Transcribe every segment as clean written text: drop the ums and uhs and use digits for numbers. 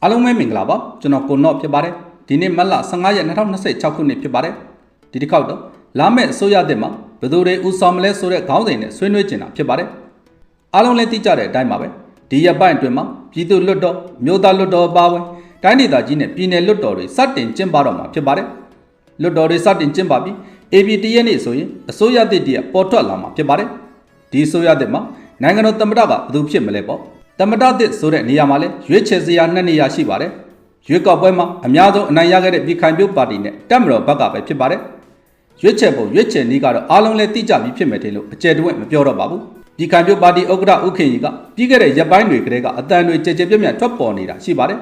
အားလုံးပဲမင်္ဂလာပါကျွန်တော်ကိုနော့ဖြစ်ပါတယ်ဒီနေ့မတ်လ15ရက်2026ခုနှစ်ဖြစ်ပါတယ်ဒီတစ်ခေါက်တော့လာမယ့်အစိုးရသစ်မှာဘယ်သူတွေဦးဆောင်မလဲဆိုတဲ့ခေါင်းစဉ်နဲ့ဆွေးနွေးကျင်တာဖြစ်ပါတယ်အားလုံးလည်းသိကြတဲ့အတိုင်းပါပဲဒီရက်ပိုင်းအတွင်းမှာပြည်သူ့လွှတ်တော်မြို့သားလွှတ်တော်ပါဝင်တိုင်းဒေသကြီးနဲ့ပြည်နယ်လွှတ်တော်တွေစတင်ကျင်းပတော့မှာဖြစ်ပါတယ်လွှတ်တော်တွေစတင်ကျင်းပပြီး APT ရဲ့နေ့ဆိုရင်အစိုးရသစ်တည်းပေါ်ထွက်လာမှာဖြစ်ပါတယ်ဒီအစိုးရသစ်မှာနိုင်ငံတော်သမ္မတကဘယ်သူဖြစ်မလဲပေါ့သမ္မတသစ်ဆိုတဲ့နေရာမှာလဲရွေးချယ်စရာ2နေရာရှိပါတယ်ရွေးကောက်ပွဲမှာအများဆုံးအနိုင်ရခဲ့တဲ့ပြည်ခိုင်ဖြိုးပါတီနဲ့တပ်မတော်ဘက်ကပဲဖြစ်ပါတယ်ရွေးချယ်ပုံရွေးချယ်နည်းကတော့အားလုံးလဲသိကြပြီးဖြစ်မယ်ထင်လို့အကျယ်တွက်မပြောတော့ပါဘူးပြည်ခိုင်ဖြိုးပါတီဥက္ကဋ္ဌဦးခင်ရီကပြီးခဲ့တဲ့ရက်ပိုင်းတွေကတည်းကအတန်တွေကြည်ကြည်ပြန့်ပြန့်ထွက်ပေါ်နေတာရှိပါတယ်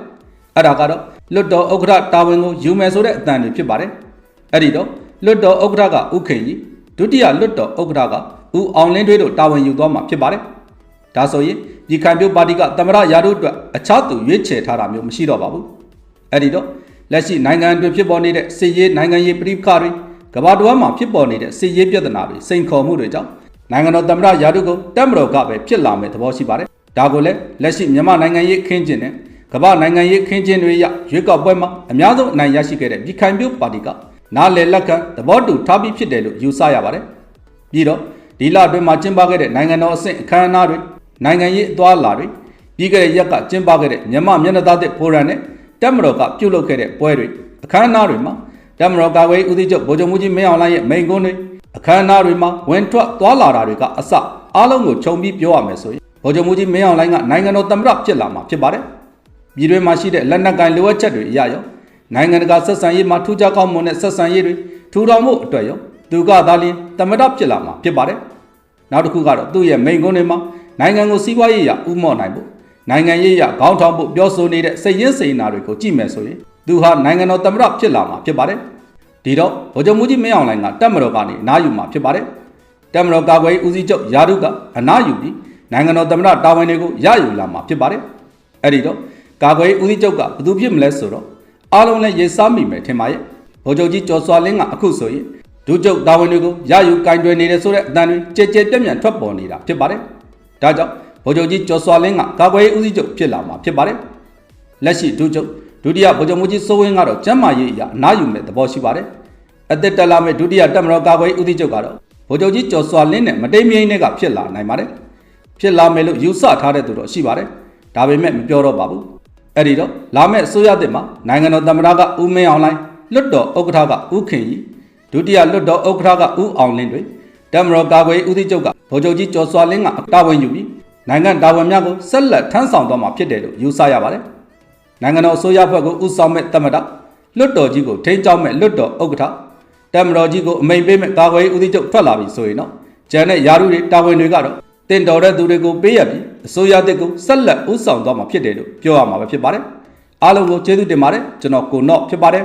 အဲ့ဒါကတော့လွတ်တော်ဥက္ကဋ္ဌတာဝန်ကိုယူမယ်ဆိုတဲ့အတန်တွေဖြစ်ပါတယ်အဲ့ဒီတော့လွတ်တော်ဥက္ကဋ္ဌကဦးခင်ရီဒုတိယလွတ်တော်ဥက္ကဋ္ဌကဦးအောင်လင်းထွေးတို့တာဝန်ယူသွားမှာဖြစ်ပါတယ်ဒါဆိုရင်ပြည်ခိုင်ဖြိုးပါတီကသမ္မတရာထူးအတွက်အခြားသူရွေးချယ်ထားတာမျိုးမရှိတော့ပါဘူးအဲ့ဒီတော့လက်ရှိနိုင်ငံအတွင်းဖြစ်ပေါ်နေတဲ့စစ်ရေးနိုင်ငံရေးပဋိပက္ခတွေကမ္ဘာတစ်ဝန်းမှာဖြစ်ပေါ်နေတဲ့စစ်ရေးပြဿနာတွေစိန်ခေါ်မှုတွေကြောင့်နိုင်ငံတော်သမ္မတရာထူးကိုတပ်မတော်ကပဲဖြစ်လာမယ်သဘောရှိပါတယ်ဒါကိုလည်းလက်ရှိမြန်မာနိုင်ငံရေးခင်းကျင်းနဲ့ကမ္ဘာနိုင်ငံရေးခင်းကျင်းတွေရရွေးကောက်ပွဲမှာအများဆုံးအနိုင်ရရှိခဲ့တဲ့ပြည်ခိုင်ဖြိုးပါတီကနားလည်လက်ခံသဘောတူထားပြီးဖြစ်တယ်လို့ယူဆရပါတယ်ပြီးတော့ဒီလအတွင်းမှာကျင်းပခဲ့တဲ့နိုင်ငံတော်အဆင့်အခမ်းအနားတွေနိုင်ငံရေးအသွားအလာတွေပြီးခဲ့တဲ့ရက်ကကျင်းပခဲ့တဲ့မြန်မာမျက်နှာသားသစ်ဖိုရမ်နဲ့တပ်မတော်ကပြုလုပ်ခဲ့တဲ့ပွဲတွေအခမ်းအနားတွေမှာတပ်မတော်ကာကွယ်ရေးဦးစီးချုပ်ဗိုလ်ချုပ်မှူးကြီးမင်းအောင်လှိုင်ရဲ့မိန့်ခွန်းတွေအခမ်းအနားတွေမှာဝင်ထွက်သွားလာတာတွေကအစအားလုံးကိုခြုံပြီးပြောရမယ်ဆိုရင်ဗိုလ်ချုပ်မှူးကြီးမင်းအောင်လှိုင်ကနိုင်ငံတော်သမ္မတဖြစ်လာမှာဖြစ်ပါတယ်ပြည်တွင်းမှာရှိတဲ့လက်နက်ကိုင်လိုအပ်ချက်တွေအရရောနိုင်ငံတကာဆက်ဆံရေးမှာထူးခြားကောင်းမွန်တဲ့ဆက်ဆံရေးတွေထူထောင်မှုအတွက်ရောသူကသာလျှင်သမ္မတဖြစ်လာမှာဖြစ်ပါတယ်နောက်တစ်ခုကတော့သူ့ရဲ့မိန့်ခွန်းတွေမှာနိုင်ငံကိုစီးပွားရေးရဥမော့နိုင်ဖို့နိုင်ငံရေးရခေါင်းထောင်ဖို့ပြောဆိုနေတဲ့စိတ်ရင်းစိတ်နာတွေကိုကြည့်မယ်ဆိုရင်သူဟာနိုင်ငံတော်သမ္မတဖြစ်လာမှာဖြစ်ပါတယ်ဒီတော့ဗိုလ်ချုပ်မှူးကြီးမင်းအောင်လှိုင်ကတပ်မတော်ကနေအနားယူမှာဖြစ်ပါတယ်တပ်မတော်ကာကွယ်ရေးဦးစီးချုပ်ရာထူးကအနားယူပြီးနိုင်ငံတော်သမ္မတတာဝန်တွေကိုရယူလာမှာဖြစ်ပါတယ်အဲ့ဒီတော့ကာကွယ်ရေးဦးစီးချုပ်ကဘယ်သူဖြစ်မလဲဆိုတော့အားလုံးလည်းရေစားမိမယ်ထင်ပါရဲ့ဗိုလ်ချုပ်ကြီးကျော်စွာလင်းကအခုဆိုရင်ဒုချုပ်တာဝန်တွေကိုရယူကင်တွယ်နေတယ်ဆိုတဲ့အတန်တွေကြဲကြဲပြန့်ပြန့်ထွက်ပေါ်နေတာဖြစ်ပါတယ်ဒါကြောင့်ဗိုလ်ချုပ်ကြီးကျော်စွာလင်းကကာကွယ်ရေးဦးစီးချုပ်ဖြစ်လာမှာဖြစ်ပါတယ်လက်ရှိဒုချုပ်ဒုတိယဗိုလ်ချုပ်မှူးကြီးစိုးဝင်းကတော့ကျမ်းမာရေးအရအနားယူမဲ့သဘောရှိပါတယ်အသက်တက်လာမဲ့ဒုတိယတပ်မတော်ကာကွယ်ရေးဦးစီးချုပ်ကတော့ဗိုလ်ချုပ်ကြီးကျော်စွာလင်းနဲ့မတိမ်မြိန်နဲ့ကဖြစ်လာနိုင်ပါတယ်ဖြစ်လာမယ်လို့ယူဆထားတဲ့သူတော့ရှိပါတယ်ဒါပေမဲ့မပြောတော့ပါဘူးအဲ့ဒီတော့လာမဲ့အစိုးရသစ်မှာနိုင်ငံတော်သမ္မတကဦးမင်းအောင်လှိုင်လွတ်တော်ဥက္ကဋ္ဌကဦးခင်ရီဒုတိယလွတ်တော်ဥက္ကဋ္ဌကဦးအောင်လင်းတွေတပ်မတော်ကာကွယ်ရေးဦးစီးချုပ်ကဗိုလ်ချုပ်ကြီးကျော်စွာလင်းကတာဝန်ယူပြီးနိုင်ငံတာဝန်များကိုဆက်လက်ထမ်းဆောင်သွားမှာဖြစ်တယ်လို့ယူဆရပါတယ်နိုင်ငံတော်အစိုးရဖွဲ့ကိုဦးဆောင်မဲ့သမ္မတလွတ်တော်ကြီးကိုထိန်းကျောင်းမဲ့လွတ်တော်ဥက္ကဋ္ဌတပ်မတော်ကြီးကိုအမိန့်ပေးမဲ့ကာကွယ်ရေးဦးစီးချုပ်ထွက်လာပြီဆိုရင်တော့ကျန်တဲ့ယာရုတွေတာဝန်တွေကတော့တင်တော်တဲ့သူတွေကိုပေးရပြီးအစိုးရတစ်ကိုဆက်လက်ဦးဆောင်သွားမှာဖြစ်တယ်လို့ပြောရမှာပဲဖြစ်ပါတယ်အားလုံးကိုကျေးဇူးတင်ပါတယ်ကျွန်တော်ကိုနော့ဖြစ်ပါတယ်